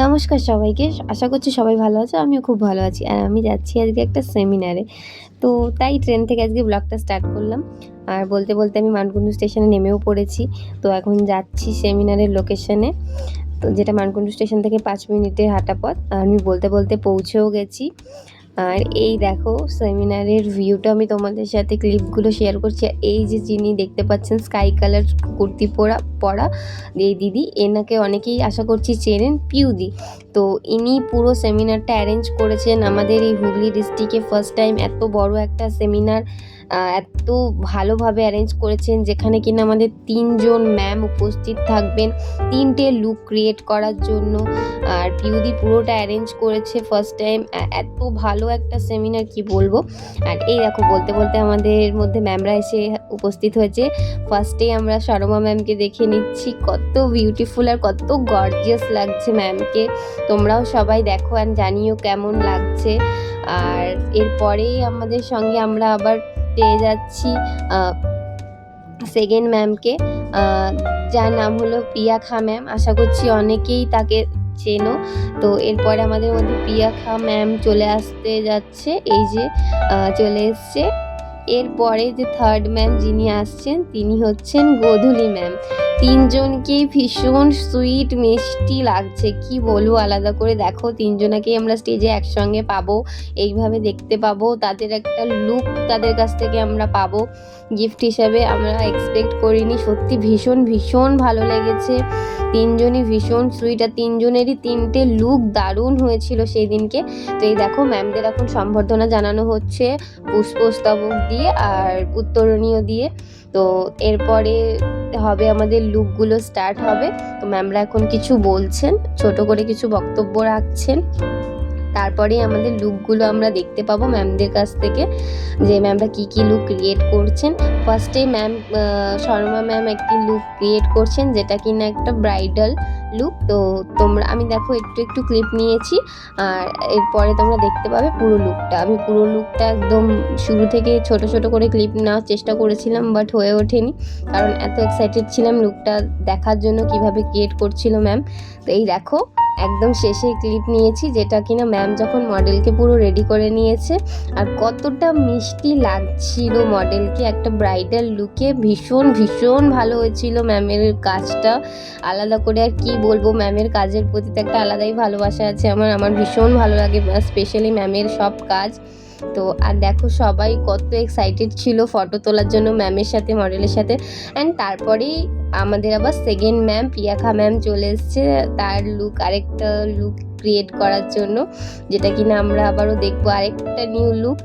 নমস্কার সবাইকে। আশা করছি সবাই ভালো আছে। আমিও খুব ভালো আছি। আর আমি যাচ্ছি আজকে একটা সেমিনারে। তো তাই ট্রেন থেকে আজকে ব্লগটা স্টার্ট করলাম। আর বলতে আমি মানকুণ্ডু স্টেশনে নেমেও পড়েছি। তো এখন যাচ্ছি সেমিনারের লোকেশনে। তো যেটা মানকুণ্ডু স্টেশন থেকে ৫ মিনিটের হাঁটা পথ। আর আমি বলতে পৌঁছেও গেছি। আর এই দেখো সেমিনারের ভিউটা আমি তোমাদের সাথে ক্লিপগুলো শেয়ার করছি। এই যে যিনি দেখতে পাচ্ছেন স্কাই কালার কুর্তি পরা এই দিদি, এনাকে অনেকেই আশা করছি চেনেন, পিউদি। তো ইনি পুরো সেমিনারটা অ্যারেঞ্জ করেছেন আমাদের এই হুগলি ডিস্ট্রিক্টে। ফার্স্ট টাইম এত বড় একটা সেমিনার এত ভালোভাবে অ্যারেঞ্জ করেছেন, যেখানে কিনা আমাদের ৩ জন ম্যাম উপস্থিত থাকবেন ৩টে লুক ক্রিয়েট করার জন্য। আর পিউদি পুরোটা অ্যারেঞ্জ করেছে ফার্স্ট টাইম। এত ভালো একটা সেমিনার কি বলবো। আর এই দেখো বলতে আমাদের মধ্যে ম্যামরা এসে উপস্থিত হয়েছে। ফার্স্টেই আমরা শর্মা ম্যামকে দেখে নিচ্ছি, কত বিউটিফুল আর কত গর্জিয়াস লাগছে ম্যামকে। তোমরাও সবাই দেখো আর জানিও কেমন লাগছে। আর এরপরেই আমাদের সঙ্গে আমরা আবার পেয়ে যাচ্ছি সেকেন্ড ম্যামকে, যার নাম হলো প্রিয়া খা ম্যাম। আশা করছি অনেকেই তাকে চেনো। তো এরপরে আমাদের মধ্যে প্রিয়া খা ম্যাম চলে আসতে যাচ্ছে, এই যে চলে এসছে। এরপরে যে থার্ড ম্যাম যিনি আসছেন তিনি হচ্ছেন গোধূলি ম্যাম। ৩ জনকেই ভীষণ সুইট মিষ্টি লাগছে, কি বলবো আলাদা করে। দেখো ৩ জনাকেই আমরা স্টেজে একসঙ্গে পাবো, এইভাবে দেখতে পাবো। তাদের একটা লুক তাদের কাছ থেকে আমরা পাবো গিফট হিসাবে, আমরা এক্সপেক্ট করিনি। সত্যি ভীষণ ভালো লেগেছে। ৩ জনই ভীষণ সুইট আর ৩ জনেরই ৩টে লুক দারুণ হয়েছিল সেই দিনকে। তো এই দেখো ম্যামদের এখন সম্বর্ধনা জানানো হচ্ছে পুষ্পস্তবক দিয়ে আর উত্তরণীয় দিয়ে। তো এরপরে হবে আমাদের লুকগুলো স্টার্ট হবে। তো ম্যামরা এখন কিছু বলছেন, ছোট করে কিছু বক্তব্য রাখছেন। তারপরেই আমাদের লুকগুলো আমরা দেখতে পাবো ম্যামদের কাছ থেকে, যে ম্যামরা কী লুক ক্রিয়েট করছেন। ফার্স্টে ম্যাম শর্মা ম্যাম একটি লুক ক্রিয়েট করছেন, যেটা কিনা একটা ব্রাইডাল লুক। তো আমি দেখো একটু ক্লিপ নিয়েছি, আর এরপরে তোমরা দেখতে পাবে পুরো লুকটা। আমি পুরো লুকটা একদম শুরু থেকে ছোট করে ক্লিপ নেওয়ার চেষ্টা করেছিলাম, বাট হয়ে ওঠেনি, কারণ এত এক্সাইটেড ছিলাম লুকটা দেখার জন্য কিভাবে ক্রিয়েট করছিল ম্যাম। তো এই দেখো একদম শেষে ক্লিপ নিয়েছি, যেটা কিনা ম্যাম যখন মডেলকে পুরো রেডি করে নিয়েছে, আর কতটা মিষ্টি লাগছিল মডেলকে একটা ব্রাইডাল লুকে। ভীষণ ভালো হয়েছিল ম্যামের কাজটা। আলাদা করে আর কি বলবো, ম্যামের কাজের প্রতি তো একটা আলাদাই ভালোবাসা আছে আমার ভীষণ ভালো লাগে স্পেশালি ম্যামের সব কাজ। তো আর দেখো সবাই কত এক্সাইটেড ছিল ফটো তোলার জন্য ম্যামের সাথে, মডেলের সাথে। অ্যান্ড তারপরেই আমাদের আবার সেকেন্ড ম্যাম প্রিয়া খা ম্যাম চলে এসছে তার আরেকটা লুক ক্রিয়েট করার জন্য, যেটা কিনা আমরা আবারও দেখবো আরেকটা নিউ লুক।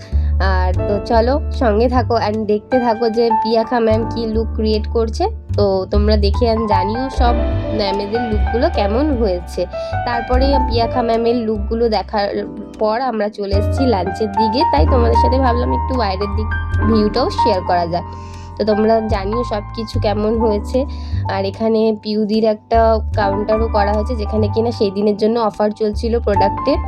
আর তো চলো সঙ্গে থাকো অ্যান্ড দেখতে থাকো যে প্রিয়া খা ম্যাম কী লুক ক্রিয়েট করছে। তো তোমরা দেখে জানিও সব ম্যামেদের লুকগুলো কেমন হয়েছে। তারপরে প্রিয়া খা ম্যামের লুকগুলো দেখার পর আমরা চলে এসেছি লাঞ্চের দিকে, তাই তোমাদের সাথে ভাবলাম একটু বাইরের দিক ভিউটাও শেয়ার করা যায়। তো তোমরা জানিও সব কিছু কেমন হয়েছে। আর এখানে পিউদির একটা কাউন্টারও করা হয়েছে, যেখানে কিনা সেই দিনের জন্য অফার চলছিল প্রোডাক্টের।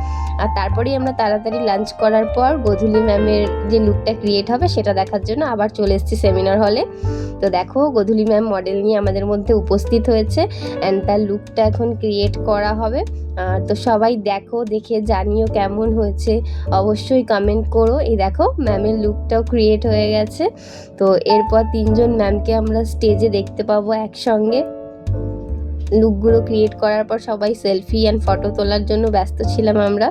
আর তারপরেই আমরা তাড়াতাড়ি লাঞ্চ করার পর গোধূলি ম্যামের যে লুকটা ক্রিয়েট হবে সেটা দেখার জন্য আবার চলে এসেছি সেমিনার হলে। তো দেখো গোধূলি ম্যাম মডেল নিয়ে আমাদের মধ্যে উপস্থিত হয়েছে অ্যান্ড তার লুকটা এখন ক্রিয়েট করা হবে। তো সবাই দেখে জানিও কেমন হয়েছে, অবশ্যই কমেন্ট করো। এই দেখো ম্যামের লুকটাও ক্রিয়েট হয়ে গেছে। তো এরপর ৩ জন ম্যামকে আমরা স্টেজে দেখতে পাবো একসঙ্গে। লুকগুলো ক্রিয়েট করার পর সবাই সেলফি অ্যান্ড ফটো তোলার জন্য ব্যস্ত ছিলাম আমরা।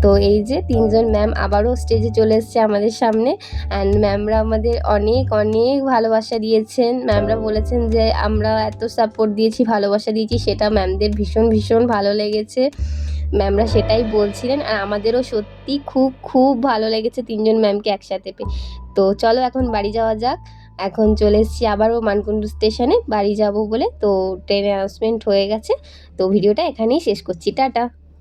তো এই যে ৩ জন ম্যাম আবারও স্টেজে চলে এসছে আমাদের সামনে অ্যান্ড ম্যামরা আমাদের অনেক ভালোবাসা দিয়েছেন। ম্যামরা বলেছেন যে আমরা এত সাপোর্ট দিয়েছি, ভালোবাসা দিয়েছি, সেটা ম্যামদের ভীষণ ভালো লেগেছে। ম্যামরা সেটাই বলছিলেন আর আমাদেরও সত্যি খুব ভালো লেগেছে ৩ জন ম্যামকে একসাথে পেয়ে। তো চলো এখন বাড়ি যাওয়া যাক। এখন চলে এসেছি আবারও মানকুণ্ডু স্টেশনে বাড়ি যাব বলে। তো ট্রেনের অ্যানাউন্সমেন্ট হয়ে গেছে। তো ভিডিওটা এখানেই শেষ করছি, টাটা।